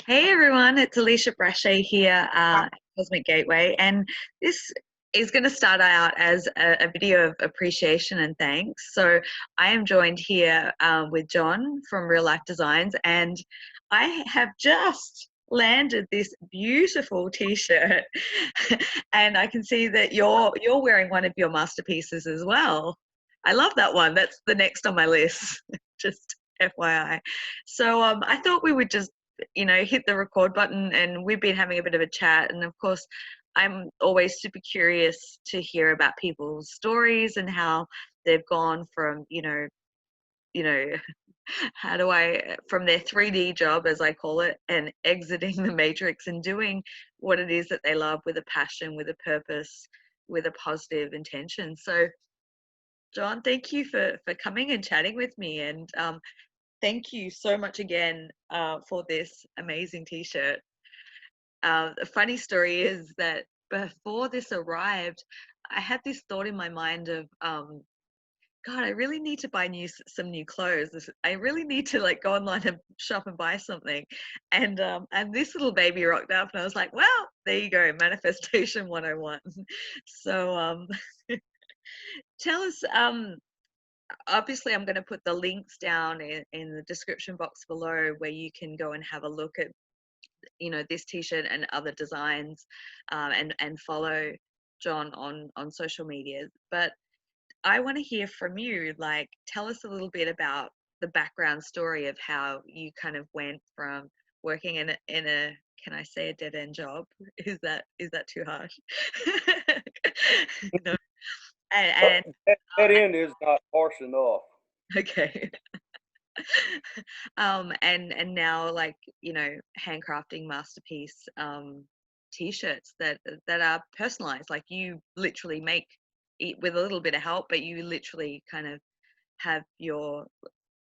Hey everyone, it's Alicia Brashay here, Cosmic Gateway, and this is going to start out as a video of appreciation and thanks. So I am joined here with John from Real Life Designs, and I have just landed this beautiful T-shirt, and I can see that you're wearing one of your masterpieces as well. I love that one. That's the next on my list. Just FYI. So I thought we would just hit the record button, and we've been having a bit of a chat. And of course, I'm always super curious to hear about people's stories and how they've gone from, you know, from their 3D job, as I call it, and exiting the matrix and doing what it is that they love with a passion, with a purpose, with a positive intention. So, John, thank you for coming and chatting with me. And thank you so much again for this amazing T-shirt. The funny story is that before this arrived, I had this thought in my mind of, God, I really need to buy some new clothes. I really need to like go online and shop and buy something. And this little baby rocked up, and I was like, well, there you go, manifestation 101. So tell us, obviously I'm going to put the links down in the description box below where you can go and have a look at this t-shirt and other designs, and follow John on social media. But I want to hear from you, like, tell us a little bit about the background story of how you kind of went from working in a can I say a dead end job? Is that too harsh? No. and, That end is not harsh enough. Okay. And now, like, handcrafting masterpiece t-shirts that are personalized, like you literally make it with a little bit of help, but you literally kind of have your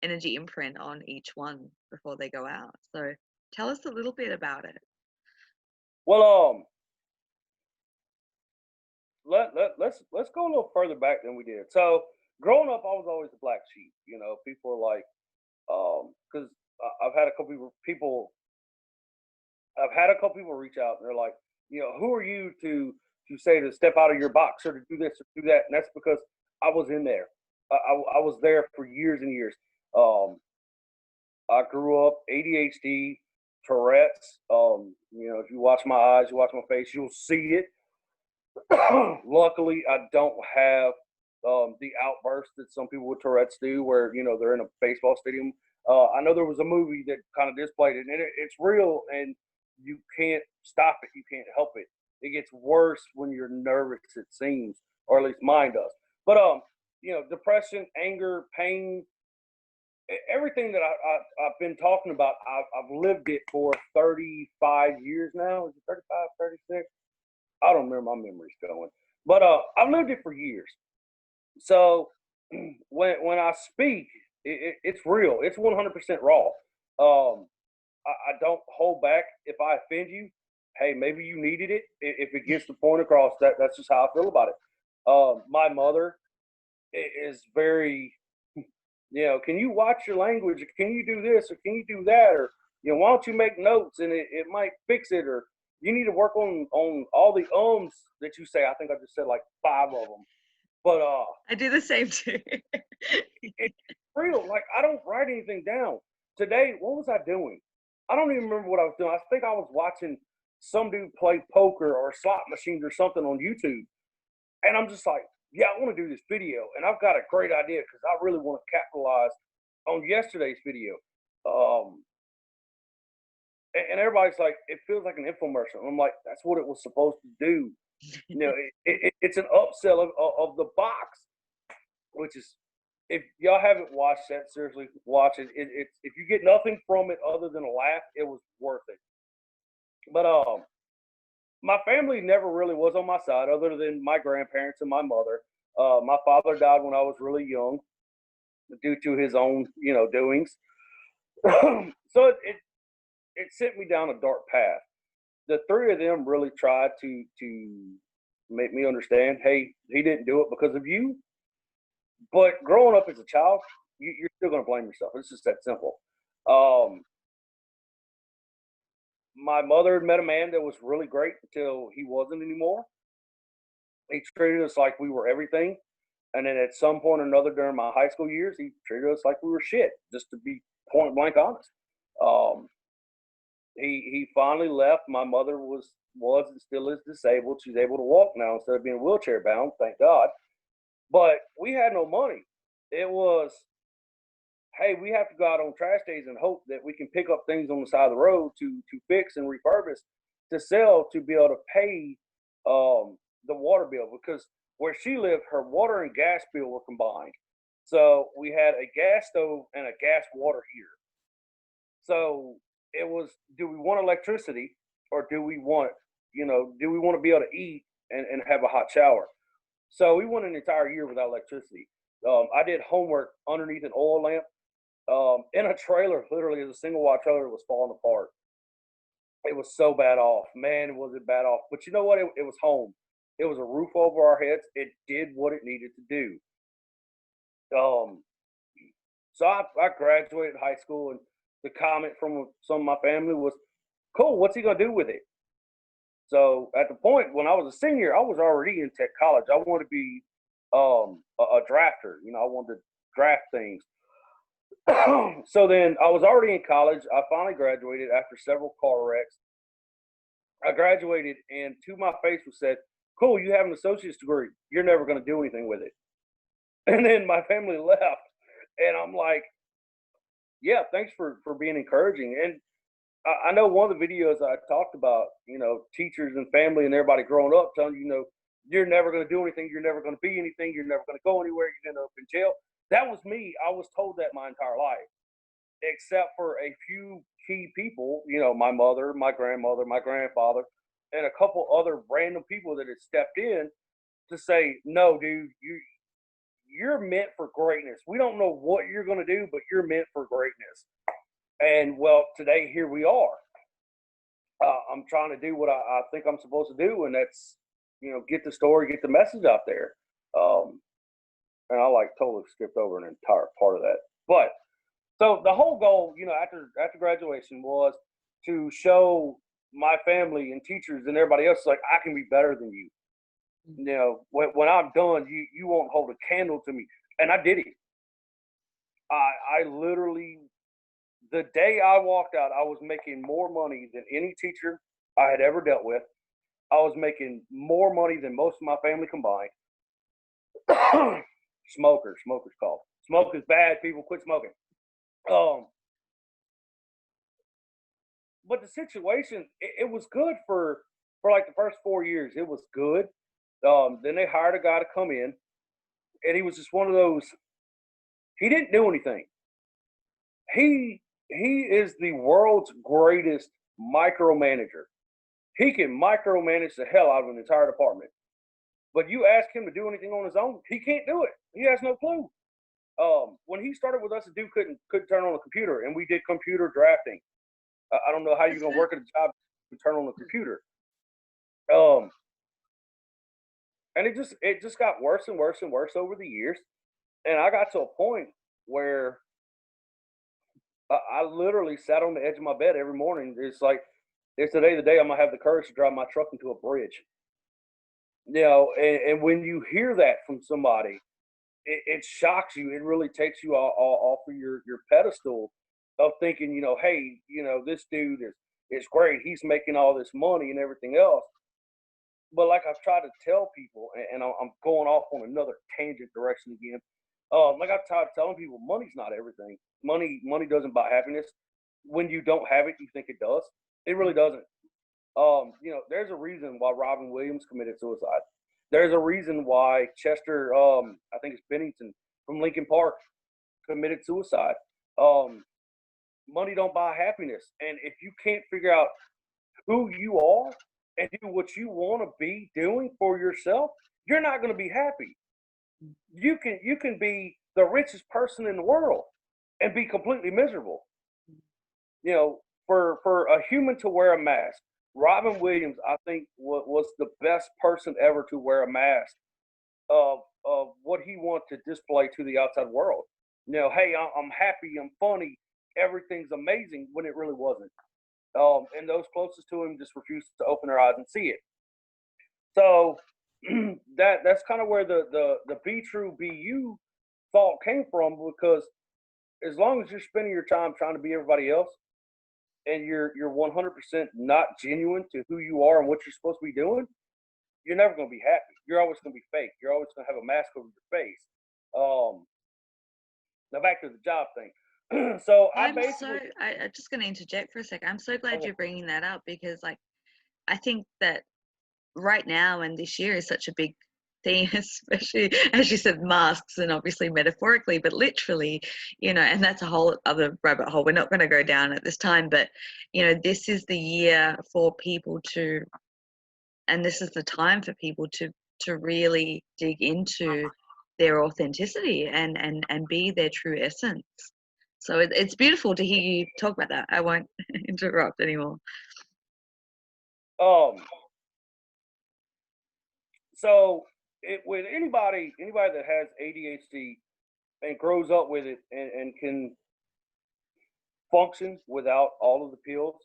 energy imprint on each one before they go out. So tell us a little bit about it. Well, let's go a little further back than we did. So, growing up, I was always the black sheep. People are like, because I've had a couple people, I've had a couple people reach out, and they're like, who are you to say to step out of your box or to do this or do that? And that's because I was in there. I was there for years and years. Um, I grew up ADHD, Tourette's. If you watch my eyes, you watch my face, you'll see it. Luckily, I don't have the outburst that some people with Tourette's do, where they're in a baseball stadium. I know there was a movie that kind of displayed it, and it's real, and you can't stop it. You can't help it. It gets worse when you're nervous, it seems, or at least mine does. But depression, anger, pain, everything that I've been talking about, I've lived it for 35 years now. Is it 35, 36? I don't remember, my memory's going. But I've lived it for years. So when I speak, it's real. It's 100% raw. I don't hold back. If I offend you, hey, maybe you needed it. If it gets the point across, that's just how I feel about it. My mother is very, can you watch your language? Or can you do this? Or can you do that? Or, why don't you make notes and it might fix it? Or you need to work on all the ums that you say. I think I just said like 5 of them. But I do the same too. it's real. Like, I don't write anything down. Today, what was I doing? I don't even remember what I was doing. I think I was watching some dude play poker or slot machines or something on YouTube. And I'm just like, yeah, I want to do this video. And I've got a great idea because I really want to capitalize on yesterday's video. And everybody's like, it feels like an infomercial. I'm like, that's what it was supposed to do. It's an upsell of the box, which is, if y'all haven't watched that, seriously, watch it. If you get nothing from it other than a laugh, it was worth it. But my family never really was on my side, other than my grandparents and my mother. My father died when I was really young, due to his own, doings. So it sent me down a dark path. The 3 of them really tried to make me understand, hey, he didn't do it because of you. But growing up as a child, you're still going to blame yourself. It's just that simple. my mother had met a man that was really great until he wasn't anymore. He treated us like we were everything. And then at some point or another during my high school years, he treated us like we were shit, just to be point blank honest. Um, he finally left. My mother was and still is disabled. She's able to walk now instead of being wheelchair bound, thank God. But we had no money. It was, hey, we have to go out on trash days and hope that we can pick up things on the side of the road to fix and refurbish to sell to be able to pay the water bill, because where she lived, her water and gas bill were combined. So we had a gas stove and a gas water heater. So it was, do we want electricity, or do we want, do we want to be able to eat and have a hot shower? So we went an entire year without electricity. I did homework underneath an oil lamp in a trailer, literally as a single wide trailer was falling apart. It was so bad off. Man, was it bad off. But you know what? It was home. It was a roof over our heads. It did what it needed to do. So I graduated high school, and the comment from some of my family was, cool, what's he going to do with it? So at the point when I was a senior, I was already in tech college. I wanted to be a drafter. I wanted to draft things. So then I was already in college. I finally graduated after several car wrecks. I graduated, and to my face was said, cool, you have an associate's degree. You're never going to do anything with it. And then my family left, and I'm like, yeah, thanks for being encouraging. And I know one of the videos I talked about, teachers and family and everybody growing up telling you, you're never going to do anything. You're never going to be anything. You're never going to go anywhere. You're going to end up in jail. That was me. I was told that my entire life, except for a few key people, my mother, my grandmother, my grandfather, and a couple other random people that had stepped in to say, no, dude, you're meant for greatness. We don't know what you're going to do, but you're meant for greatness. And well, today here we are. I'm trying to do what I think I'm supposed to do, and that's, get the story, get the message out there. And I totally skipped over an entire part of that. But so the whole goal, after graduation was to show my family and teachers and everybody else, like, I can be better than you. When I'm done, you won't hold a candle to me. And I did it. I literally, the day I walked out, I was making more money than any teacher I had ever dealt with. I was making more money than most of my family combined. Smokers cough. Smoke is bad. People quit smoking. But the situation, it was good for like the first 4 years. It was good. Then they hired a guy to come in, and he was just one of those. He didn't do anything. He is the world's greatest micromanager. He can micromanage the hell out of an entire department. But you ask him to do anything on his own, he can't do it. He has no clue. When he started with us, the dude couldn't turn on a computer, and we did computer drafting. I don't know how you're gonna work at a job to turn on a computer. And it just got worse and worse and worse over the years. And I got to a point where I literally sat on the edge of my bed every morning. It's like, it's today the day I'm gonna have the courage to drive my truck into a bridge. And when you hear that from somebody, it shocks you. It really takes you off of your pedestal of thinking, hey, this dude is great. He's making all this money and everything else. But like I've tried to tell people, and I'm going off on another tangent direction again. Like I've tried telling people, money's not everything. Money doesn't buy happiness. When you don't have it, you think it does. It really doesn't. There's a reason why Robin Williams committed suicide. There's a reason why Chester, I think it's Bennington from Lincoln Park, committed suicide. Money don't buy happiness. And if you can't figure out who you are and do what you want to be doing for yourself, you're not going to be happy. You can be the richest person in the world and be completely miserable. For a human to wear a mask, Robin Williams, I think, was the best person ever to wear a mask of what he wanted to display to the outside world. Hey, I'm happy, I'm funny, everything's amazing, when it really wasn't. And those closest to him just refused to open their eyes and see it. So that's kind of where the be true, be you thought came from, because as long as you're spending your time trying to be everybody else and you're 100% not genuine to who you are and what you're supposed to be doing, you're never going to be happy. You're always going to be fake. You're always going to have a mask over your face. Now back to the job thing. So I'm just going to interject for a second. I'm so glad you're bringing that up, because like, I think that right now and this year is such a big theme, especially as you said, masks, and obviously metaphorically, but literally, you know, and that's a whole other rabbit hole we're not going to go down at this time. But you know, this is the year for people to, and this is the time for people to really dig into their authenticity and be their true essence. So it's beautiful to hear you talk about that. I won't interrupt anymore. So with anybody that has ADHD and grows up with it and can function without all of the pills,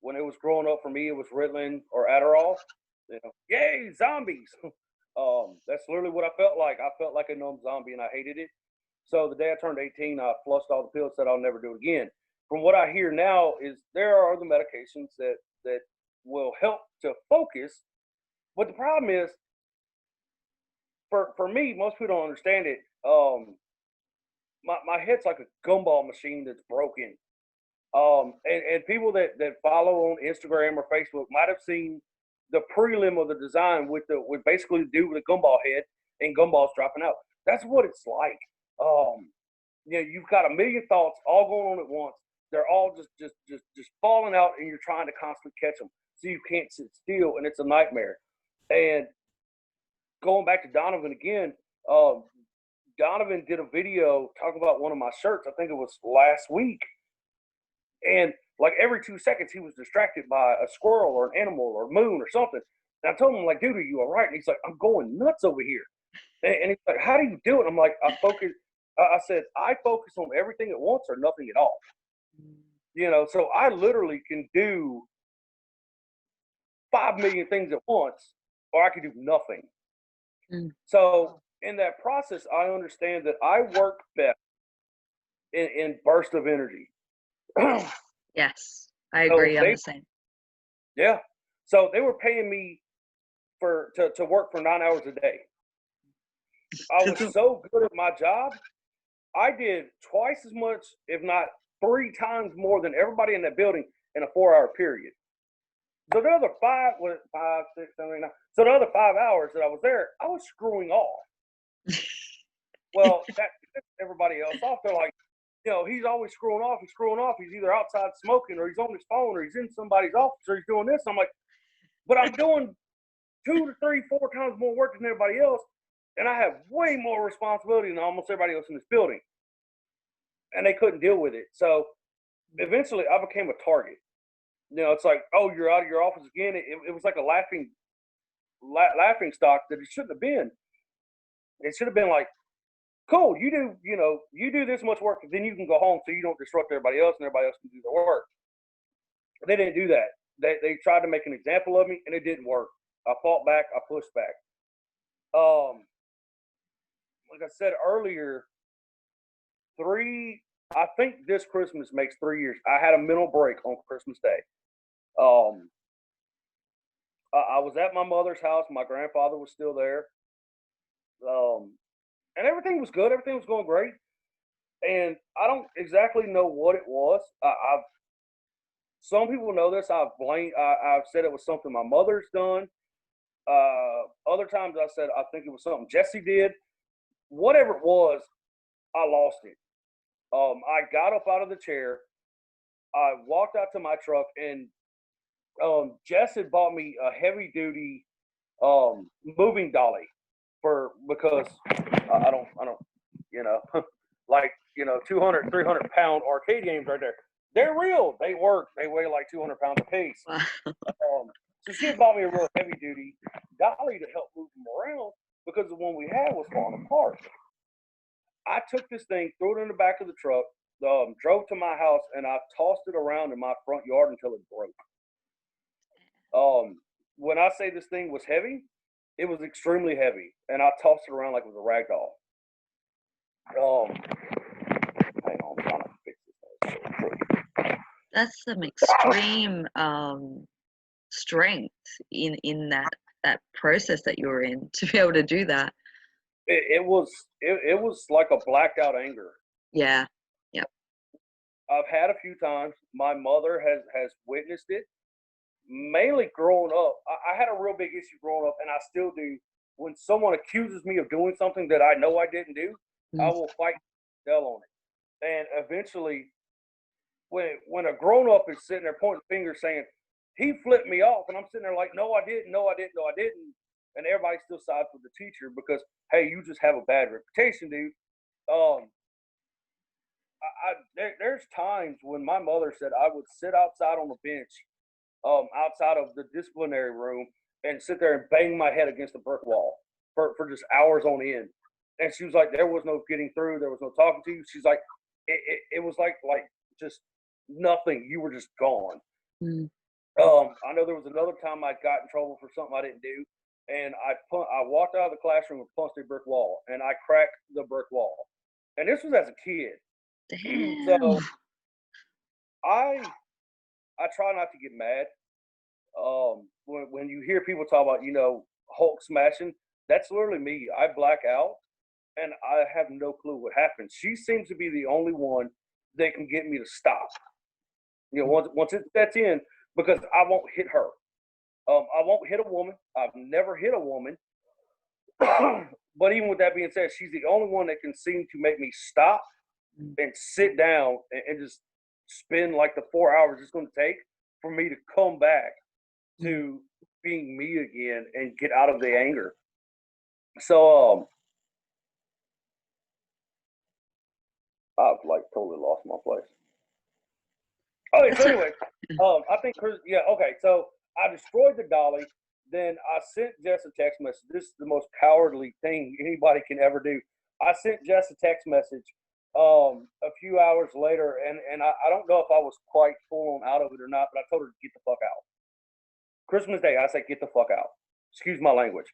when it was growing up for me, it was Ritalin or Adderall. You know, yay, zombies! That's literally what I felt like. I felt like a numb zombie, and I hated it. So the day I turned 18, I flushed all the pills, said I'll never do it again. From what I hear now is there are other medications that will help to focus. But the problem is, for me, most people don't understand it. My head's like a gumball machine that's broken. And people that follow on Instagram or Facebook might have seen the prelim of the design with basically the dude with a gumball head and gumballs dropping out. That's what it's like. You know, you've got a million thoughts all going on at once. They're all just falling out, and you're trying to constantly catch them, so you can't sit still, and it's a nightmare. And going back to Donovan again, Donovan did a video talking about one of my shirts. I think it was last week. And like every 2 seconds, he was distracted by a squirrel or an animal or moon or something. And I told him, like, dude, are you all right? And he's like, I'm going nuts over here. And he's like, how do you do it? I'm like, I said, I focus on everything at once or nothing at all. You know, so I literally can do 5 million things at once, or I can do nothing. So in that process, I understand that I work best in bursts of energy. Yes, I agree. I'm the same. Yeah. So they were paying me to work for 9 hours a day. I was so good at my job. I did twice as much, if not 3 times more than everybody in that building in a 4-hour period. So the other 5, 6, 7, 8, 9. So the other 5 hours that I was there, I was screwing off. Well, that pissed everybody else off. They're like, you know, he's always screwing off. He's screwing off. He's either outside smoking, or he's on his phone, or he's in somebody's office, or he's doing this. I'm like, but I'm doing 2 to 3, 4 times more work than everybody else, and I have way more responsibility than almost everybody else in this building. And they couldn't deal with it. So eventually, I became a target. You know, it's like, oh, you're out of your office again. It was like a laughing stock that it shouldn't have been. It should have been like, cool, you do this much work, then you can go home so you don't disrupt everybody else and everybody else can do their work. They didn't do that. They tried to make an example of me, and it didn't work. I fought back. I pushed back. Like I said earlier, I think this Christmas makes 3 years. I had a mental break on Christmas Day. I was at my mother's house. My grandfather was still there. And everything was good. Everything was going great. And I don't exactly know what it was. Some people know this. I've said it was something my mother's done. Other times I said I think it was something Jesse did. Whatever it was, I lost it. I got up out of the chair. I walked out to my truck, and Jess had bought me a heavy duty moving dolly because I don't like 200, 300 pound arcade games right there. They're real. They work. They weigh like 200 pounds a piece. So she had bought me a real heavy duty dolly to help move them around because the one we had was falling apart. I took this thing, threw it in the back of the truck, drove to my house, and I tossed it around in my front yard until it broke. When I say this thing was heavy, it was extremely heavy, and I tossed it around like it was a rag doll. Hang on, I'm trying to fix this. That's some extreme strength in that process that you were in to be able to do that. It was like a blacked out anger. Yeah. Yep. I've had a few times. My mother has witnessed it. Mainly growing up, I had a real big issue growing up, and I still do. When someone accuses me of doing something that I know I didn't do, I will fight hell on it. And eventually, when a grown up is sitting there pointing fingers saying, he flipped me off, and I'm sitting there like, no, I didn't, no, I didn't, no, I didn't. And everybody still sides with the teacher because, hey, you just have a bad reputation, dude. There's times when my mother said I would sit outside on the bench, outside of the disciplinary room, and sit there and bang my head against the brick wall for just hours on end. And she was like, there was no getting through. There was no talking to you. She's like, it was like just nothing. You were just gone. I know there was another time I got in trouble for something I didn't do. And I walked out of the classroom and punched a brick wall, and I cracked the brick wall. And this was as a kid. Damn. So I try not to get mad. When you hear people talk about, Hulk smashing, that's literally me. I black out, and I have no clue what happened. She seems to be the only one that can get me to stop. Once it sets in, because I won't hit her. I won't hit a woman. I've never hit a woman. But even with that being said, she's the only one that can seem to make me stop and sit down and just spend like the 4 hours it's going to take for me to come back to being me again and get out of the anger. So I've like totally lost my place. Okay, so anyway, I think okay, so I destroyed the dolly. Then I sent Jess a text message. This is the most cowardly thing anybody can ever do. I sent Jess a text message a few hours later, and I don't know if I was quite full on out of it or not, but I told her to get the fuck out. Christmas Day, I said, get the fuck out. Excuse my language.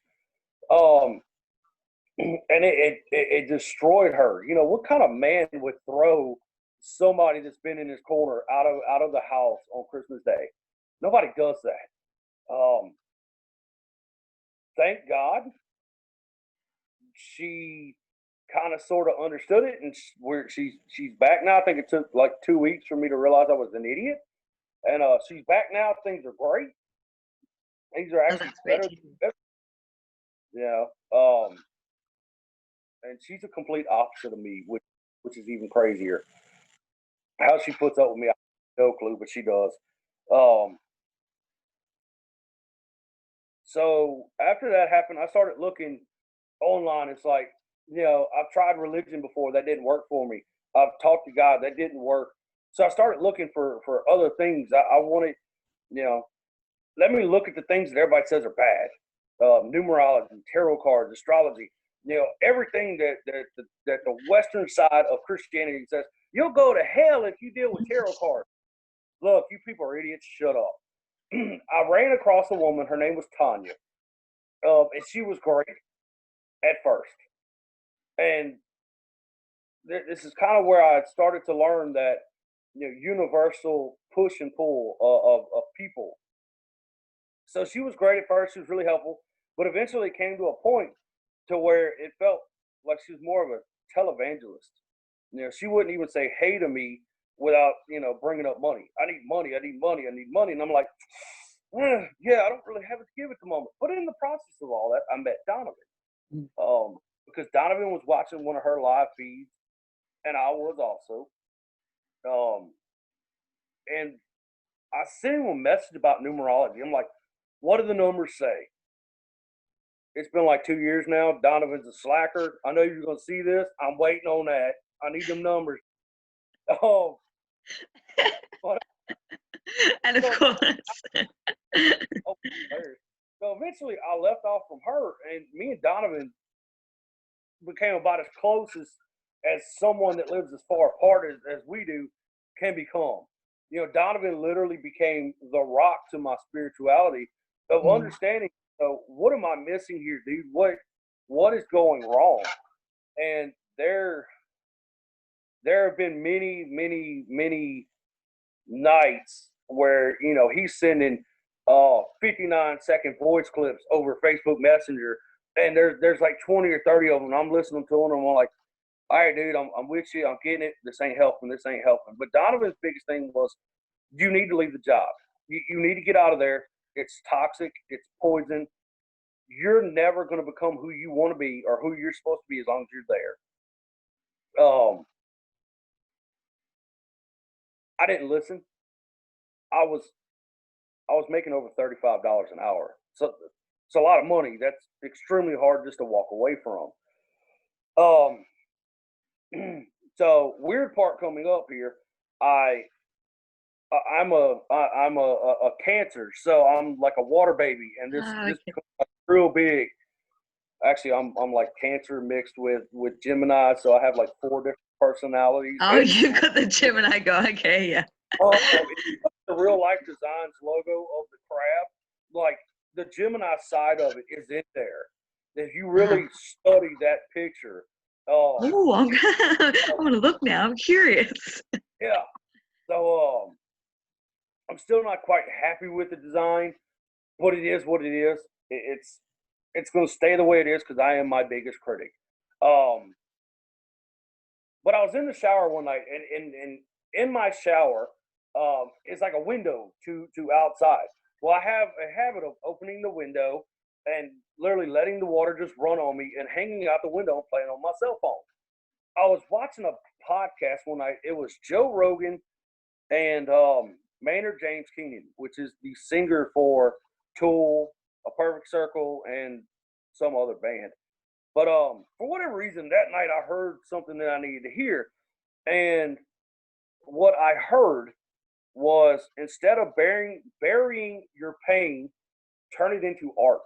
And it destroyed her. What kind of man would throw somebody that's been in his corner out of the house on Christmas Day? Nobody does that. Thank God she kind of sort of understood it, and she's back now. I think it took like 2 weeks for me to realize I was an idiot, and she's back now. Things are great. Things are actually better. And she's a complete opposite of me, which is even crazier. How she puts up with me, I have no clue, but she does. So after that happened, I started looking online. It's like, I've tried religion before. That didn't work for me. I've talked to God. That didn't work. So I started looking for other things. I wanted, let me look at the things that everybody says are bad. Numerology, tarot cards, astrology, everything that the Western side of Christianity says, you'll go to hell if you deal with tarot cards. Look, you people are idiots. Shut up. I ran across a woman. Her name was Tanya. And she was great at first. And this is kind of where I started to learn that, universal push and pull of people. So she was great at first. She was really helpful. But eventually it came to a point to where it felt like she was more of a televangelist. She wouldn't even say hey to me without, bringing up money. I need money. I need money. I need money. And I'm like, yeah, I don't really have it to give at the moment. But in the process of all that, I met Donovan. Because Donovan was watching one of her live feeds, and I was also. And I sent him a message about numerology. I'm like, what do the numbers say? It's been like 2 years now. Donovan's a slacker. I know you're going to see this. I'm waiting on that. I need them numbers. But, and of course. So eventually I left off from her, and me and Donovan became about as close as someone that lives as far apart as we do can become. You know, Donovan literally became the rock to my spirituality of understanding. So what am I missing here, dude? What is going wrong? And there have been many nights where, you know, he's sending 59-second voice clips over Facebook Messenger, and there's like 20 or 30 of them. I'm listening to them, and I'm like, all right, dude, I'm with you. I'm getting it. This ain't helping. This ain't helping. But Donovan's biggest thing was, you need to leave the job. You need to get out of there. It's toxic. It's poison. You're never going to become who you want to be or who you're supposed to be as long as you're there. I didn't listen. I was making over $35 an hour. So it's a lot of money. That's extremely hard just to walk away from. So weird part coming up here. I'm a Cancer, so I'm like a water baby, and this becomes real big. Actually, I'm like Cancer mixed with Gemini, so I have like 4 different personalities. Oh, you've got the Gemini go. Okay, yeah. The real life designs logo of the crab, like the Gemini side of it is in there. If you really study that picture. Oh, I'm gonna look now. I'm curious. Yeah. So I'm still not quite happy with the design, but it is what it is. It's going to stay the way it is because I am my biggest critic. But I was in the shower one night, and in my shower is like a window to outside. Well, I have a habit of opening the window and literally letting the water just run on me and hanging out the window and playing on my cell phone. I was watching a podcast one night. It was Joe Rogan and Maynard James Keenan, which is the singer for Tool, A Perfect Circle, and some other band. But for whatever reason, that night I heard something that I needed to hear. And what I heard was, instead of burying your pain, turn it into art.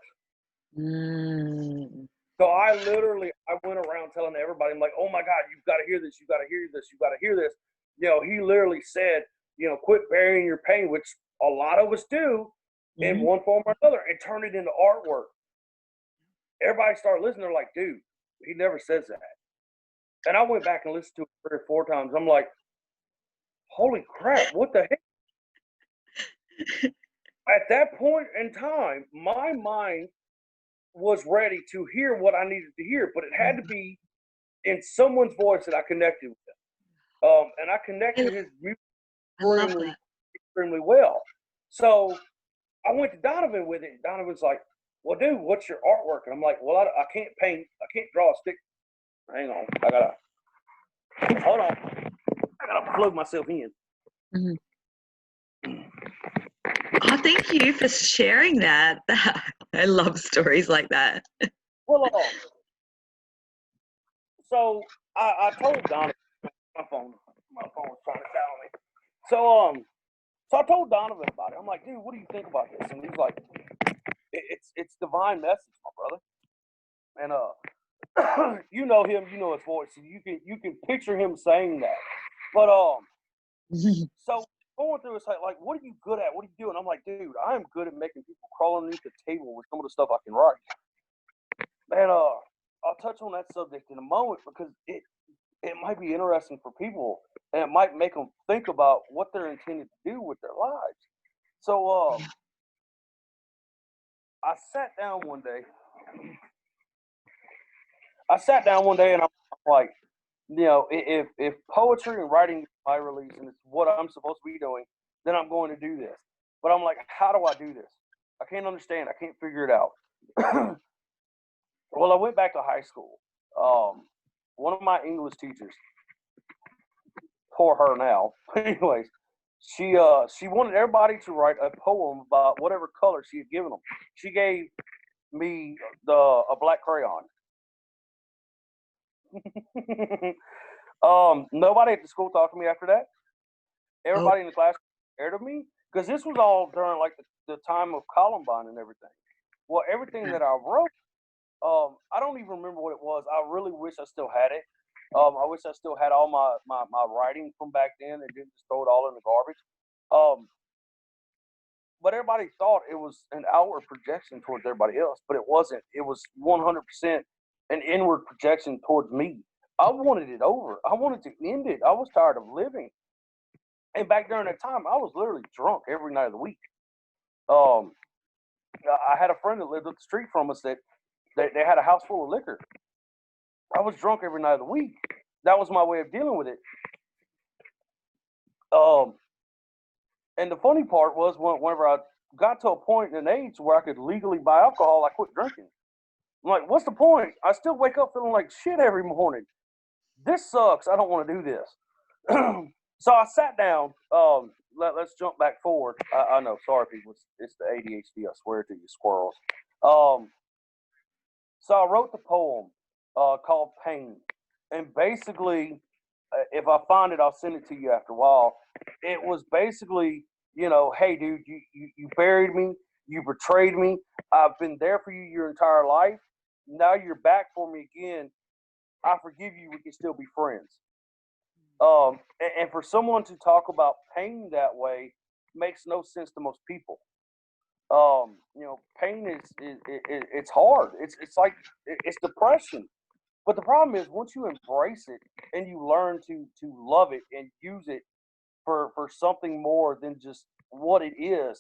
So I went around telling everybody, I'm like, oh my God, you've got to hear this. You've got to hear this. You've got to hear this. You know, he literally said, you know, quit burying your pain, which a lot of us do in one form or another, and turn it into artwork. Everybody started listening. They're like, dude, he never says that. And I went back and listened to it 3 or 4 times. I'm like, holy crap, what the heck? At that point in time, my mind was ready to hear what I needed to hear, but it had to be in someone's voice that I connected with. And I connected his music extremely well. So I went to Donovan with it. Donovan's like, well, dude, what's your artwork? And I'm like, well, I can't paint. I can't draw a stick. Hang on. Hold on. I got to plug myself in. Oh, thank you for sharing that. I love stories like that. Well, so I told Donovan, my phone was trying to tell me. So I told Donovan about it. I'm like, dude, what do you think about this? And he's like, it's divine message, my brother. And you know him, you know his voice. So you can picture him saying that. But so going through, it's like, what are you good at? What are you doing? I'm like, dude, I'm good at making people crawl underneath the table with some of the stuff I can write. And I'll touch on that subject in a moment, because it might be interesting for people, and it might make them think about what they're intended to do with their lives. So I sat down one day and I'm like, you know, if poetry and writing is my release and it's what I'm supposed to be doing, then I'm going to do this. But I'm like, how do I do this? I can't understand. I can't figure it out. Well, I went back to high school. One of my English teachers, poor her now, anyways, she wanted everybody to write a poem about whatever color she had given them. She gave me a black crayon. Nobody at the school talked to me after that. Everybody in the class scared of me, because this was all during like the time of Columbine and everything. Well, everything that I wrote, I don't even remember what it was. I really wish I still had it. I wish I still had all my writing from back then and didn't just throw it all in the garbage. But everybody thought it was an outward projection towards everybody else, but it wasn't. It was 100% an inward projection towards me. I wanted it over. I wanted to end it. I was tired of living. And back during that time, I was literally drunk every night of the week. Um, I had a friend that lived up the street from us that they had a house full of liquor. I was drunk every night of the week. That was my way of dealing with it. And the funny part was whenever I got to a point in an age where I could legally buy alcohol, I quit drinking. I'm like, what's the point? I still wake up feeling like shit every morning. This sucks. I don't want to do this. So I sat down. Let's jump back forward. I know. Sorry, people. It's the ADHD. I swear to you, squirrels. So I wrote the poem called Pain. And basically, if I find it, I'll send it to you after a while. It was basically, hey, dude, you buried me. You betrayed me. I've been there for you your entire life. Now you're back for me again. I forgive you. We can still be friends. And for someone to talk about pain that way makes no sense to most people. Pain it's hard. It's like it's depression. But the problem is once you embrace it and you learn to love it and use it for something more than just what it is,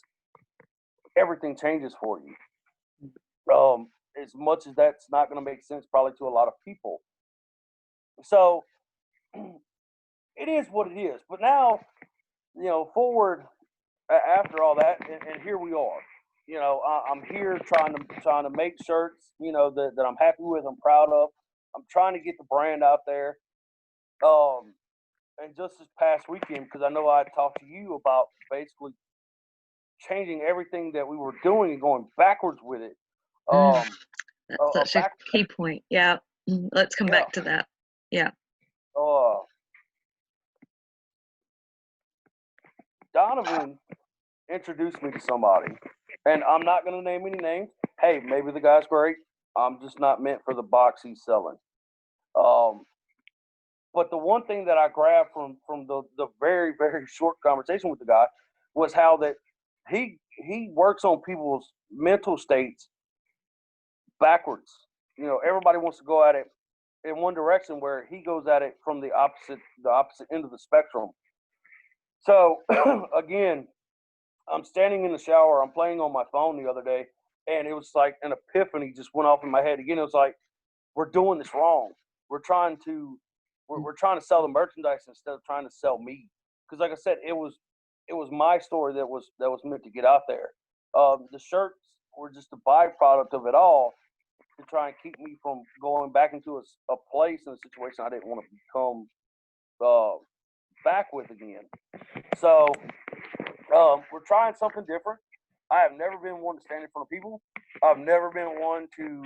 everything changes for you. As much as that's not going to make sense probably to a lot of people. So it is what it is. But now, forward after all that, and here we are. I'm here trying to make shirts, that I'm happy with, I'm proud of. I'm trying to get the brand out there. And just this past weekend, because I know I talked to you about basically changing everything that we were doing and going backwards with it. That's such a key point. Yeah. Let's come back to that. Yeah. Donovan introduced me to somebody, and I'm not going to name any names. Hey, maybe the guy's great. I'm just not meant for the box he's selling. But the one thing that I grabbed from the very, very short conversation with the guy was how that he works on people's mental states backwards. Everybody wants to go at it in one direction, where he goes at it from the opposite end of the spectrum. So again, I'm standing in the shower. I'm playing on my phone the other day, and it was like an epiphany just went off in my head again. It was like, we're doing this wrong. We're trying to sell the merchandise instead of trying to sell me. Because like I said, it was my story that was meant to get out there. The shirts were just a byproduct of it all to try and keep me from going back into a place and a situation I didn't want to become back with again. So we're trying something different. I have never been one to stand in front of people. I've never been one to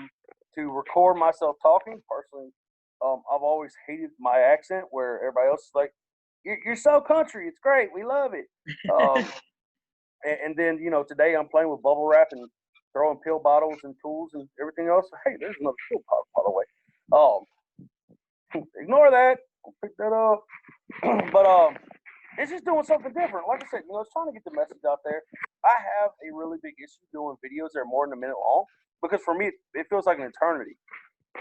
record myself talking. Personally, I've always hated my accent, where everybody else is like, you're so country. It's great. We love it. And then, today I'm playing with bubble wrap and throwing pill bottles and tools and everything else. Hey, there's another pill bottle, by the way. Ignore that. I'll pick that up. But it's just doing something different. Like I said, it's trying to get the message out there. I have a really big issue doing videos that are more than a minute long, because for me, it feels like an eternity.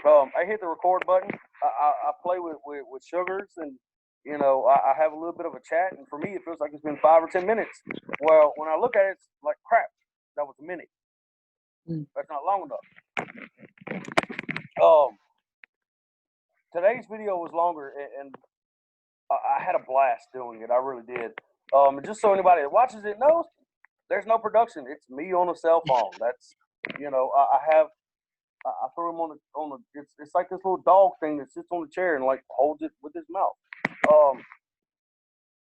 I hit the record button. I play with sugars, and I have a little bit of a chat, and for me, it feels like it's been 5 or 10 minutes. Well, when I look at it, it's like, crap, that was a minute. That's not long enough. Today's video was longer, and I had a blast doing it. I really did. And just so anybody that watches it knows, there's no production. It's me on a cell phone. That's, I threw him on the. It's like this little dog thing that sits on the chair and like holds it with his mouth.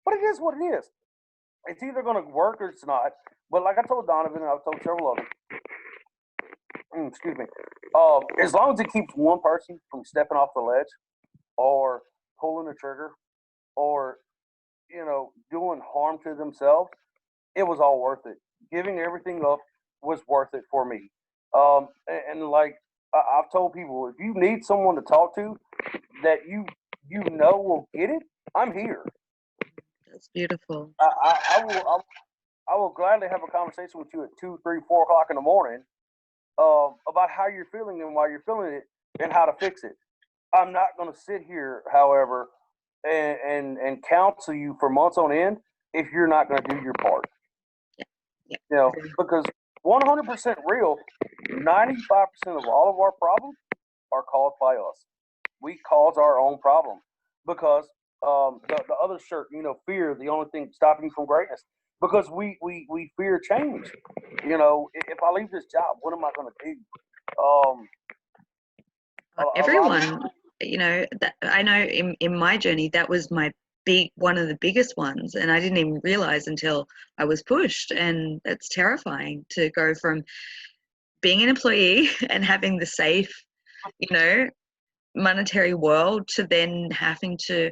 But it is what it is. It's either going to work or it's not. But like I told Donovan, and I've told several others, excuse me, as long as it keeps one person from stepping off the ledge or pulling the trigger or, doing harm to themselves, it was all worth it. Giving everything up was worth it for me. And like I've told people, if you need someone to talk to that you you know will get it, I'm here. That's beautiful. I will gladly have a conversation with you at 2, 3, 4 o'clock in the morning about how you're feeling and why you're feeling it and how to fix it. I'm not going to sit here, however, and counsel you for months on end if you're not going to do your part. Yeah. Yeah. You know, because 100% real, 95% of all of our problems are caused by us. We cause our own problem because the other shirt, you know, fear, the only thing stopping you from greatness. Because we fear change. You know, if I leave this job, what am I going to do? A lot Everyone, you know, that I know in my journey, that was one of the biggest ones, and I didn't even realize until I was pushed. And it's terrifying to go from being an employee and having the safe, you know, monetary world to then having to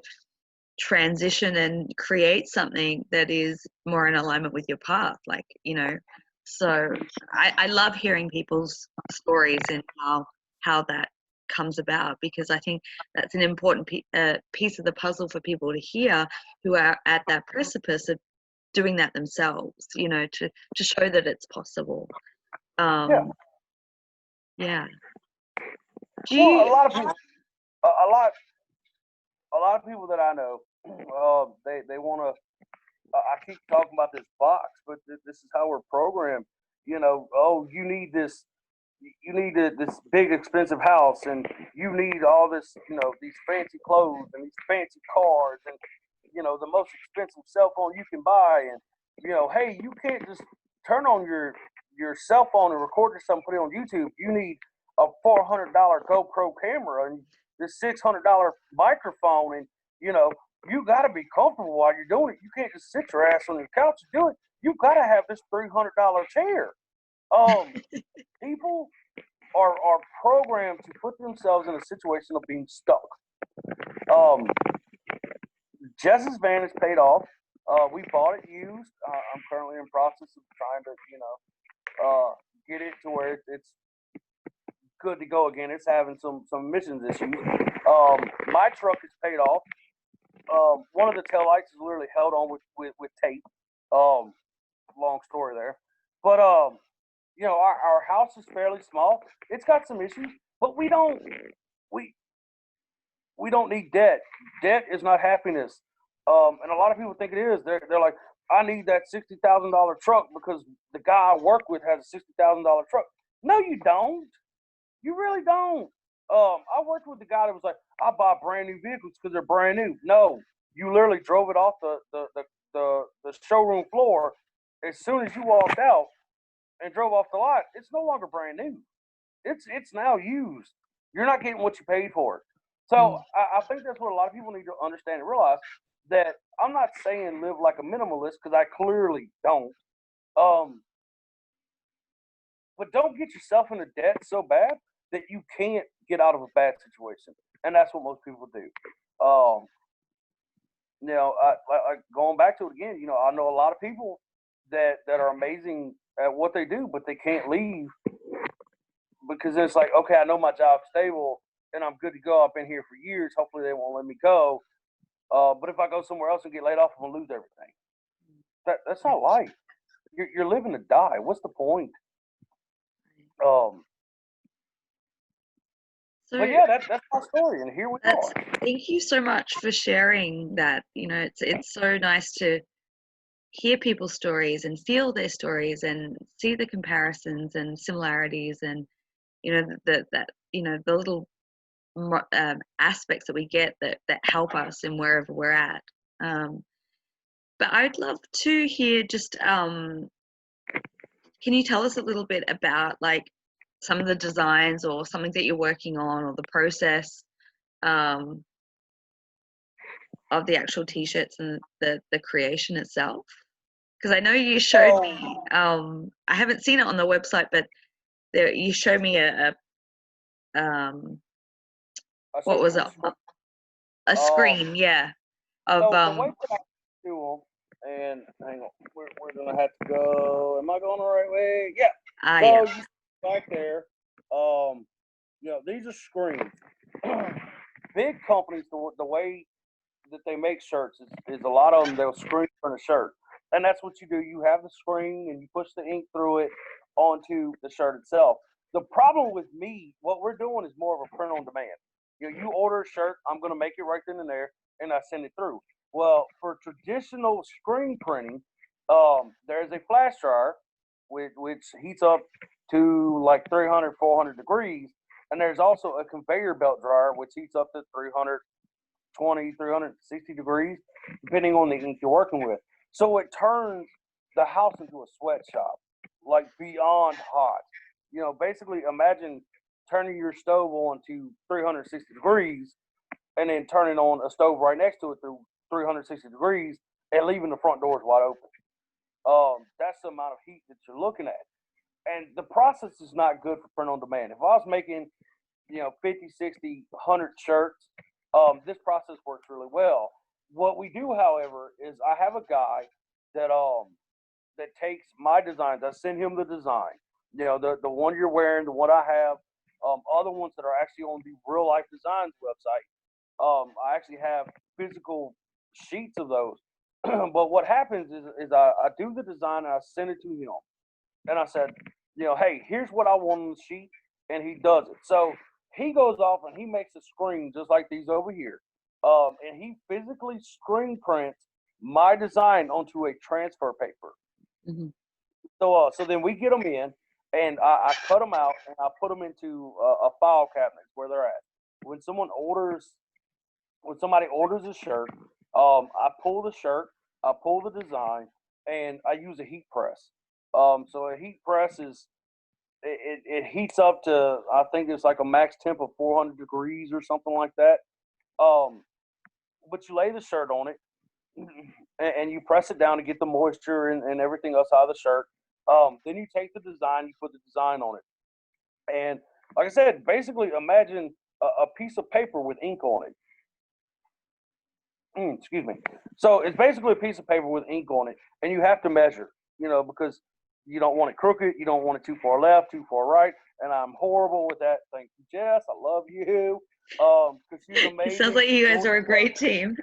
transition and create something that is more in alignment with your path, like, you know. So I love hearing people's stories and how that comes about, because I think that's an important piece of the puzzle for people to hear who are at that precipice of doing that themselves, you know, to show that it's possible. yeah. Yeah. Well, a lot of people, a lot of people that I know, they want to. I keep talking about this box, but this is how we're programmed. You know, oh, you need this. You need this big expensive house, and you need all this. You know, these fancy clothes and these fancy cars, and you know the most expensive cell phone you can buy. And you know, hey, you can't just turn on your cell phone and record yourself and put it on YouTube. You need a $400 GoPro camera and this $600 microphone, and you know you got to be comfortable while you're doing it. You can't just sit your ass on your couch and do it. You got to have this $300 chair. People are programmed to put themselves in a situation of being stuck. Um, Jess's van is paid off. We bought it used. I'm currently in process of trying to, get it to where it's good to go again. It's having some emissions issues. My truck is paid off. One of the taillights is literally held on with tape. Long story there. But you know, our house is fairly small. It's got some issues, but we don't need debt. Debt is not happiness. And a lot of people think it is. They're like, I need that $60,000 truck because the guy I work with has a $60,000 truck. No, you don't. You really don't. I worked with the guy that was like, I buy brand new vehicles because they're brand new. No, you literally drove it off the showroom floor as soon as you walked out and drove off the lot. It's no longer brand new. It's now used. You're not getting what you paid for it. So I think that's what a lot of people need to understand and realize, that I'm not saying live like a minimalist, because I clearly don't. But don't get yourself into debt so bad that you can't get out of a bad situation, and that's what most people do. You know, going back to it again. You know, I know a lot of people that are amazing at what they do, but they can't leave because it's like, okay, I know my job's stable and I'm good to go. I've been here for years. Hopefully, they won't let me go. But if I go somewhere else and get laid off, I'm gonna lose everything. That's not life. You're living to die. What's the point? But yeah, that's my story, and here we are. Thank you so much for sharing that. You know, it's so nice to hear people's stories and feel their stories and see the comparisons and similarities, and you know that you know the little aspects that we get that help us in wherever we're at. But I'd love to hear just can you tell us a little bit about like some of the designs or something that you're working on, or the process of the actual t-shirts and the creation itself? Because I know you showed me, I haven't seen it on the website, but you showed me what was it? A screen, yeah. Of so the way that I do them, and hang on, we're gonna have to go. Am I going the right way? Yeah. So yeah. you back there, you know, these are screens. big companies, the way that they make shirts is a lot of them, they'll screen print a shirt. And that's what you do. You have the screen and you push the ink through it onto the shirt itself. The problem with me, what we're doing is more of a print on demand. You order a shirt, I'm going to make it right then and there, and I send it through. Well, for traditional screen printing, there's a flash dryer, which heats up to like 300, 400 degrees. And there's also a conveyor belt dryer, which heats up to 320, 360 degrees, depending on the ink you're working with. So it turns the house into a sweatshop, like beyond hot. Basically imagine turning your stove on to 360 degrees and then turning on a stove right next to it through 360 degrees and leaving the front doors wide open. That's the amount of heat that you're looking at. And the process is not good for print on demand. If I was making, 50, 60, 100 shirts, this process works really well. What we do, however, is I have a guy that takes my designs. I send him the design. The one you're wearing, the one I have, other ones that are actually on the Real Life Designs website. I actually have physical sheets of those. But what happens is I do the design and I send it to him. And I said, hey, here's what I want on the sheet, and he does it. So he goes off and he makes a screen just like these over here. And he physically screen prints my design onto a transfer paper. Mm-hmm. So then we get them in, and I cut them out, and I put them into a file cabinet where they're at. When somebody orders a shirt, I pull the shirt, I pull the design, and I use a heat press. So a heat press it heats up to, I think it's like a max temp of 400 degrees or something like that. But you lay the shirt on it and you press it down to get the moisture and everything else out of the shirt. Then you take the design, you put the design on it. And like I said, basically imagine a piece of paper with ink on it. Excuse me. So it's basically a piece of paper with ink on it, and you have to measure, because you don't want it crooked, you don't want it too far left, too far right, and I'm horrible with that. Thank you, Jess. I love you. Because she's amazing. It sounds like you guys are a great team.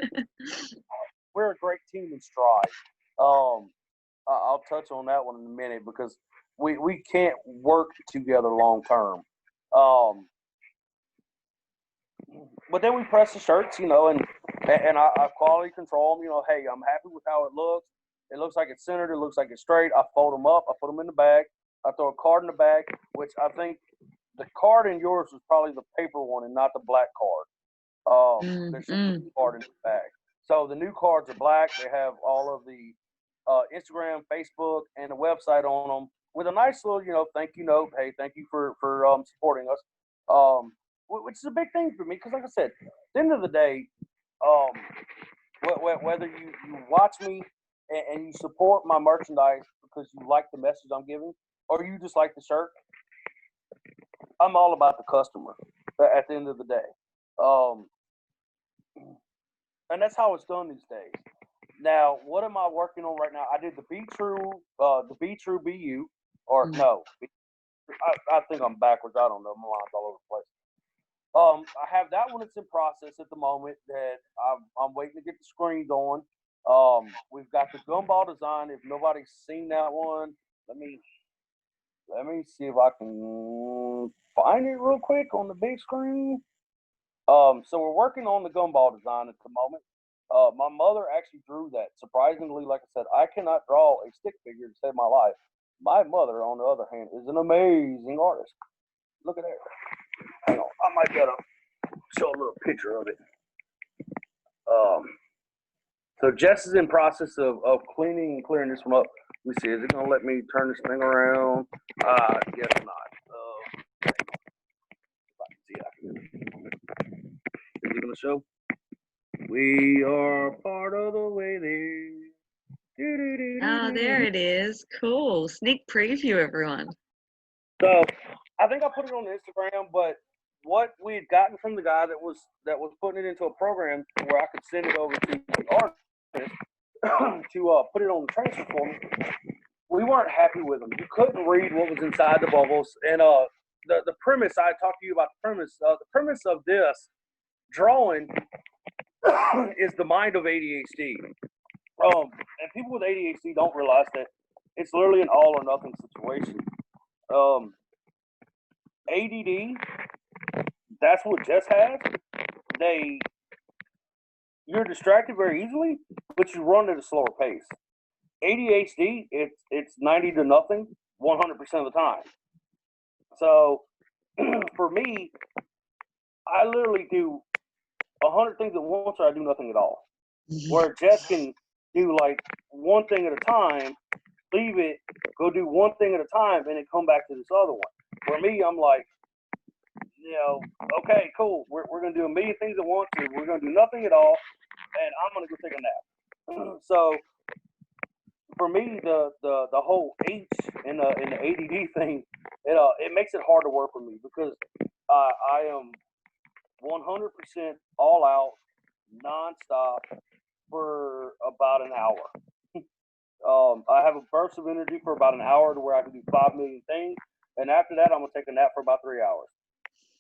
We're a great team in Stride. I'll touch on that one in a minute because we can't work together long term. But then we press the shirts, and I quality control them. Hey, I'm happy with how it looks. It looks like it's centered. It looks like it's straight. I fold them up. I put them in the bag. I throw a card in the bag, which I think the card in yours was probably the paper one and not the black card. There's a card in the bag. So the new cards are black. They have all of the Instagram, Facebook, and the website on them with a nice little, thank you note. Hey, thank you for supporting us. Which is a big thing for me because, like I said, at the end of the day, whether you watch me and you support my merchandise because you like the message I'm giving, or you just like the shirt, I'm all about the customer at the end of the day. And that's how it's done these days. Now, what am I working on right now? I did the Be True Be You, or no, I think I'm backwards. I don't know. My mind's all over the place. I have that one that's in process at the moment that I'm waiting to get the screens on. We've got the gumball design. If nobody's seen that one, let me see if I can find it real quick on the big screen. So we're working on the gumball design at the moment. My mother actually drew that. Surprisingly, like I said, I cannot draw a stick figure to save my life. My mother, on the other hand, is an amazing artist. Look at that. Hang on, I might be able to show a little picture of it. So Jess is in process of cleaning and clearing this one up. Let me see, is it going to let me turn this thing around? Guess not. If I can see it. Is it going to show? We are part of the way there. Oh, there it is. Cool. Sneak preview, everyone. So I think I put it on Instagram, but what we had gotten from the guy that was putting it into a program where I could send it over to the artist to put it on the transfer form, we weren't happy with them. You couldn't read what was inside the bubbles. And the premise, I talked to you about the premise. The premise of this drawing is the mind of ADHD. And people with ADHD don't realize that it's literally an all or nothing situation. ADD, that's what Jess has. You're distracted very easily, but you run at a slower pace. ADHD, it's 90 to nothing 100% of the time. So for me, I literally do 100 things at once, or I do nothing at all. Where Jess can do like one thing at a time, leave it, go do one thing at a time, and then come back to this other one. For me, I'm like, okay, cool. We're going to do a million things at once, and we're going to do nothing at all, and I'm going to go take a nap. So for me, the whole H in the ADD thing, it makes it hard to work for me because I am 100% all out, nonstop for about an hour. I have a burst of energy for about an hour to where I can do 5 million things, and after that, I'm gonna take a nap for about 3 hours.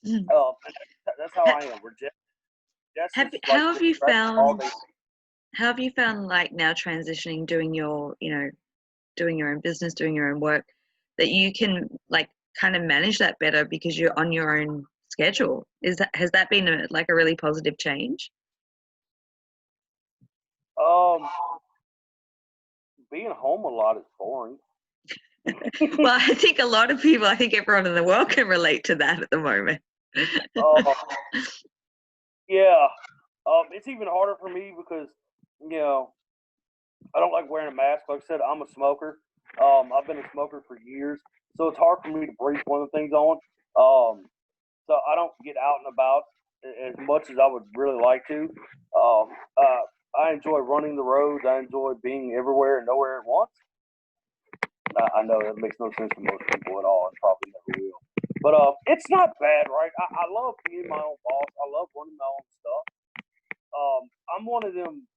That's how I am. How have you found like now transitioning, doing your own business, doing your own work, that you can like kind of manage that better because you're on your own schedule? Has that been a really positive change? Being home a lot is boring. Well, I think everyone in the world can relate to that at the moment. Yeah. It's even harder for me because, I don't like wearing a mask. Like I said, I'm a smoker. I've been a smoker for years, so it's hard for me to breathe one of the things on. So I don't get out and about as much as I would really like to. I enjoy running the roads. I enjoy being everywhere and nowhere at once. I know that makes no sense for most people at all, and probably never will. But it's not bad, right? I love being my own boss. I love running my own stuff. I'm one of them.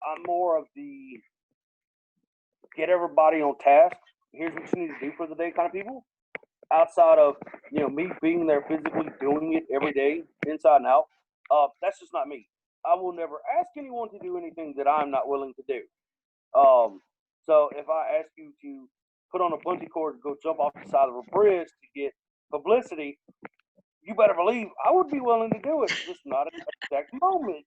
I'm more of the get everybody on task. Here's what you need to do for the day kind of people. Outside of me being there physically doing it every day, inside and out, that's just not me. I will never ask anyone to do anything that I'm not willing to do. So if I ask you to put on a bungee cord and go jump off the side of a bridge to get publicity, you better believe I would be willing to do it. Just not at the exact moment.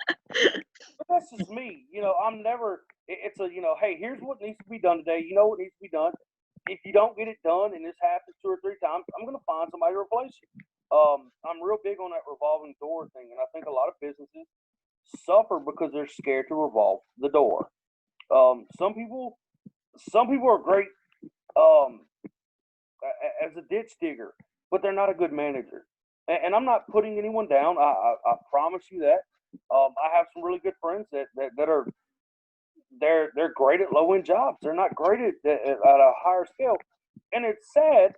But that's just me. I'm never. It's a hey, here's what needs to be done today. You know what needs to be done. If you don't get it done, and this happens 2 or 3 times, I'm going to find somebody to replace you. I'm real big on that revolving door thing, and I think a lot of businesses suffer because they're scared to revolve the door. Some people are great as a ditch digger, but they're not a good manager. And I'm not putting anyone down. I promise you that. I have some really good friends that are they're great at low end jobs. They're not great at a higher scale, and it's sad,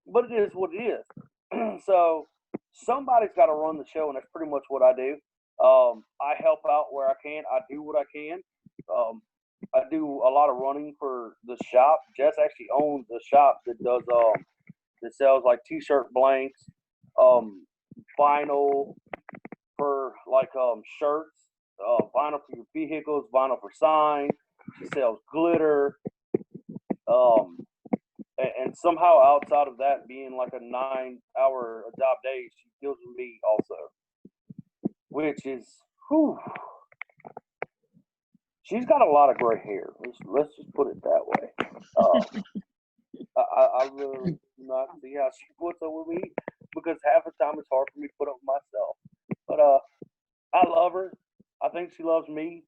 but it is what it is. So somebody's got to run the show, and that's pretty much what I do. I help out where I can. I do what I can. I do a lot of running for the shop. Jess actually owns the shop that does that sells like t-shirt blanks, vinyl for like shirts, vinyl for your vehicles, vinyl for signs. She sells glitter. And somehow outside of that being like a 9-hour job day, she deals with me also, which is, whew. She's got a lot of gray hair. Let's just put it that way. I really do not see how she puts up with me because half the time it's hard for me to put up with myself. But I love her. I think she loves me.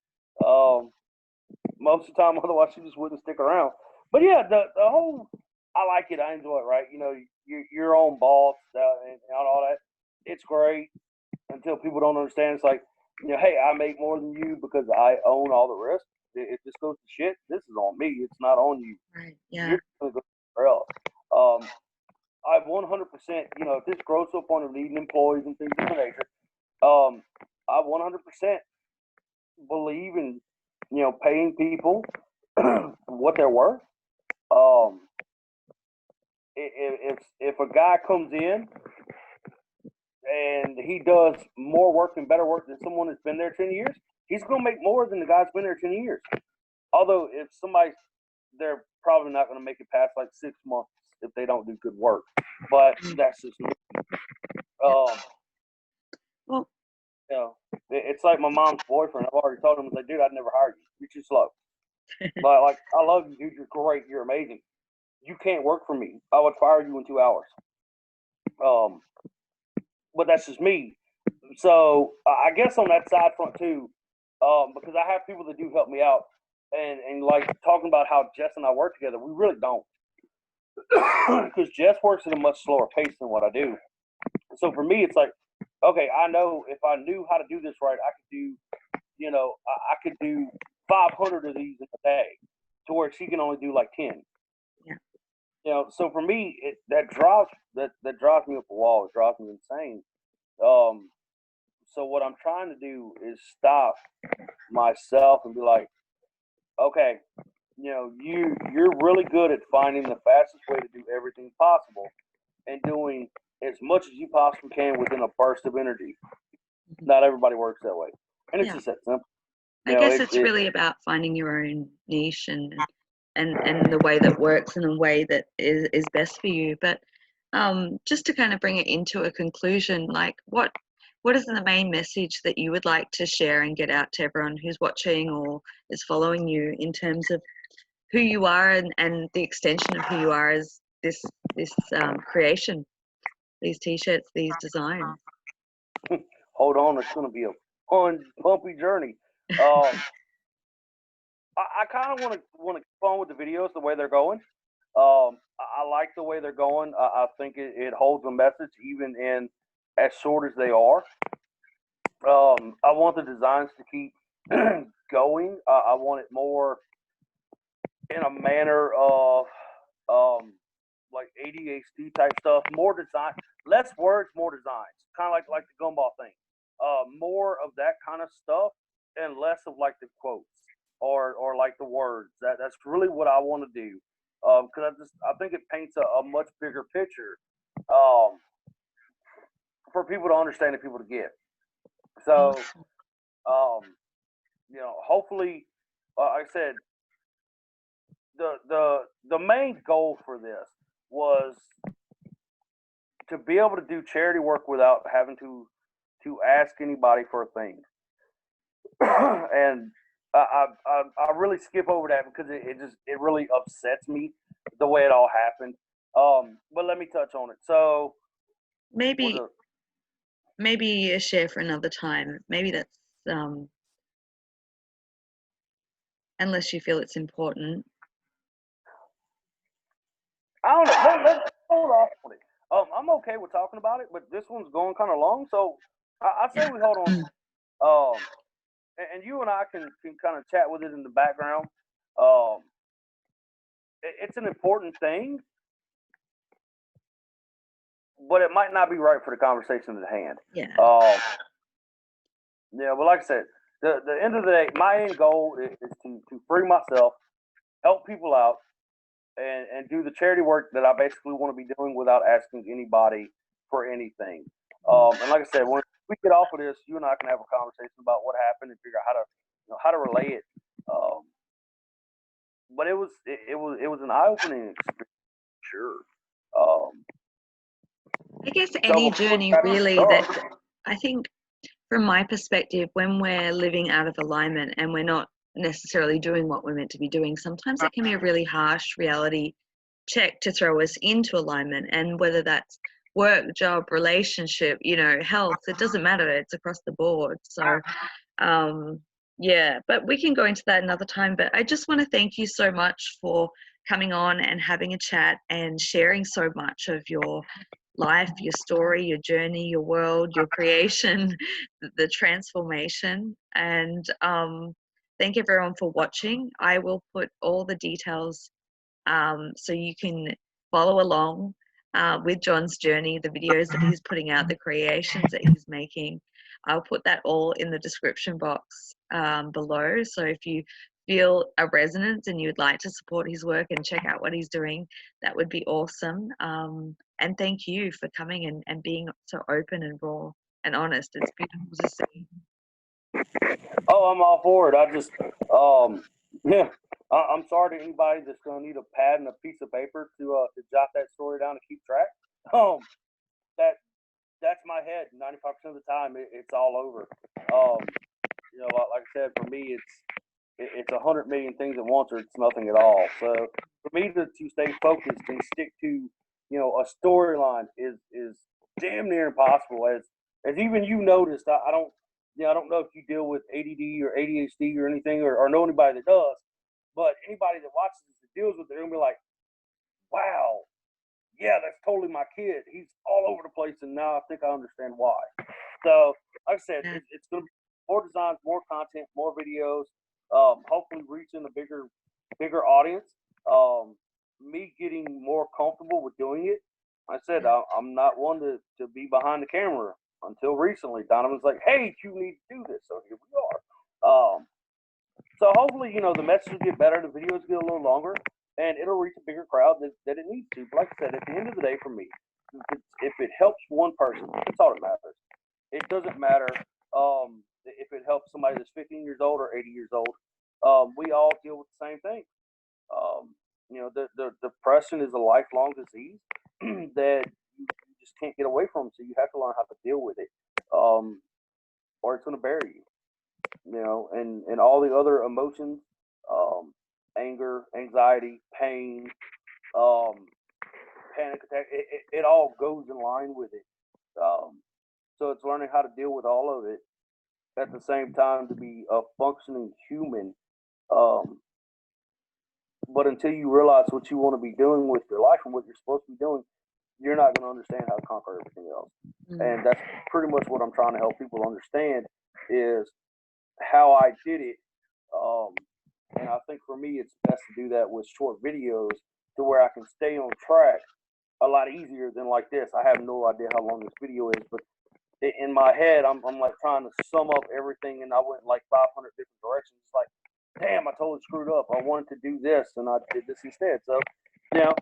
Most of the time, otherwise she just wouldn't stick around. But yeah, the whole, I like it. I enjoy it. Right? You're your own boss and all that. It's great until people don't understand. It's like, hey, I make more than you because I own all the rest. If this goes to shit, this is on me. It's not on you. Right. Yeah. You're gonna go somewhere else. I 100%. If this grows to a point of needing employees and things of that nature, I 100% believe in paying people what they're worth. If a guy comes in and he does more work and better work than someone that's been there 10 years, he's going to make more than the guy's been there 10 years. Although if somebody's, they're probably not going to make it past like 6 months if they don't do good work. But that's just me. Well, you know, it's like my mom's boyfriend. I've already told him, I was like, dude, I'd never hire you. You're too slow. But like, I love you, dude. You're great. You're amazing. You can't work for me. I would fire you in 2 hours. But that's just me. So I guess on that side front too, because I have people that do help me out, and like talking about how Jess and I work together, we really don't, because Jess works at a much slower pace than what I do. So for me, it's like, okay, I know if I knew how to do this right, I could do, I could do 500 of these in a day, to where she can only do like 10. Yeah. So for me, that drives me up the wall. It drives me insane. So what I'm trying to do is stop myself and be like, okay, you're really good at finding the fastest way to do everything possible and doing as much as you possibly can within a burst of energy. Not everybody works that way, and it's just that simple. I guess it's really about finding your own niche and the way that works and the way that is best for you. But just to kind of bring it into a conclusion, like what is the main message that you would like to share and get out to everyone who's watching or is following you in terms of who you are and the extension of who you are as this creation, these t-shirts, these designs? Hold on, it's going to be a fun, bumpy journey. I kind of want to keep on with the videos the way they're going. I like the way they're going. I think it holds a message even in as short as they are. I want the designs to keep going. I want it more in a manner of like ADHD type stuff. More design, less words, more designs. Kind of like the gumball thing. More of that kind of stuff and less of like the quotes or like the words. That's really what I want to do. Because I think it paints a much bigger picture for people to understand and people to get. So, hopefully, like I said, the main goal for this was to be able to do charity work without having to ask anybody for a thing. And I really skip over that because it really upsets me the way it all happened. But let me touch on it. So maybe a share for another time. Maybe that's unless you feel it's important. I don't know. Let's hold off on it. I'm okay with talking about it, but this one's going kind of long, so I say we hold on. And you and I can kind of chat with it in the background. It's an important thing, but it might not be right for the conversation at hand. Yeah. But like I said, the end of the day, my end goal is to free myself, help people out, and do the charity work that I basically want to be doing without asking anybody for anything. And like I said, when we get off of this, you and I can have a conversation about what happened and figure out how to relay it. But it was an eye-opening experience, sure. I guess any journey really that I think from my perspective, when we're living out of alignment and we're not necessarily doing what we're meant to be doing, sometimes it can be a really harsh reality check to throw us into alignment. And whether that's work, job, relationship, health, it doesn't matter. It's across the board. So, but we can go into that another time. But I just want to thank you so much for coming on and having a chat and sharing so much of your life, your story, your journey, your world, your creation, the transformation. And thank everyone for watching. I will put all the details so you can follow along with John's journey, the videos that he's putting out, the creations that he's making. I'll put that all in the description box below. So if you feel a resonance and you'd like to support his work and check out what he's doing, that would be awesome. And thank you for coming and being so open and raw and honest. It's beautiful to see. Oh, I'm all for it. I just, yeah, I'm sorry to anybody that's going to need a pad and a piece of paper to jot that story down and keep track. That's my head. 95% of the time, it's all over. You know, like I said, for me, it's 100 million things at once, or it's nothing at all. So for me to stay focused and stick to, you know, a storyline is damn near impossible. As even you noticed, I don't, you know, I don't know if you deal with ADD or ADHD or anything, or know anybody that does, but anybody that watches this that deals with it, they're gonna be like, wow, yeah, that's totally my kid. He's all over the place, and now I think I understand why. So, like I said, it's going to be more designs, more content, more videos. Hopefully, reaching a bigger audience. Me getting more comfortable with doing it. Like I said, I'm not one to be behind the camera until recently. Donovan's like, "Hey, you need to do this," so here we are. So hopefully, you know, the messages get better, the videos get a little longer, and it'll reach a bigger crowd that it needs to. But like I said, at the end of the day, for me, if it helps one person, that's all that matters. It doesn't matter if it helps somebody that's 15 years old or 80 years old. We all deal with the same thing. You know, the depression is a lifelong disease that you just can't get away from. So you have to learn how to deal with it, or it's going to bury you. You know, and all the other emotions, anger, anxiety, pain, panic attack, it all goes in line with it. So it's learning how to deal with all of it at the same time to be a functioning human. But until you realize what you want to be doing with your life and what you're supposed to be doing, you're not going to understand how to conquer everything else. And that's pretty much what I'm trying to help people understand is how I did it. And I think for me, it's best to do that with short videos to where I can stay on track a lot easier than like this. I have no idea how long this video is, but in my head, I'm like trying to sum up everything, and I went like 500 different directions. It's like, damn, I totally screwed up. I wanted to do this, and I did this instead. So, you know,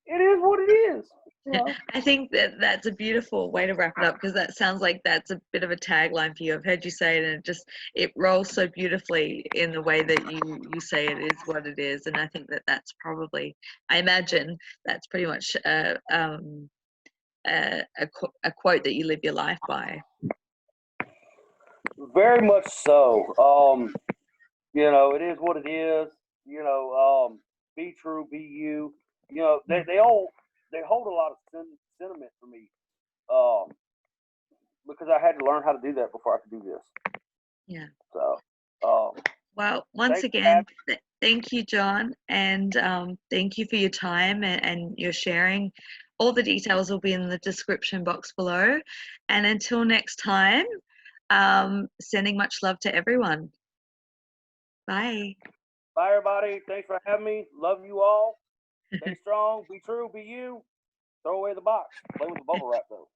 it is what it is. You know? I think that's a beautiful way to wrap it up, because that sounds like that's a bit of a tagline for you. I've heard you say it, and it rolls so beautifully in the way that you say it is what it is. And I think that's probably, I imagine that's pretty much a quote that you live your life by. Very much so. You know, it is what it is. You know, be true, be you. You know, they hold a lot of sentiment for me, because I had to learn how to do that before I could do this. Yeah. So, well, once again, thank you, John, and thank you for your time and your sharing. All the details will be in the description box below. And until next time, sending much love to everyone. Bye. Bye, everybody. Thanks for having me. Love you all. Stay strong. Be true. Be you. Throw away the box. Play with the bubble wrap, though.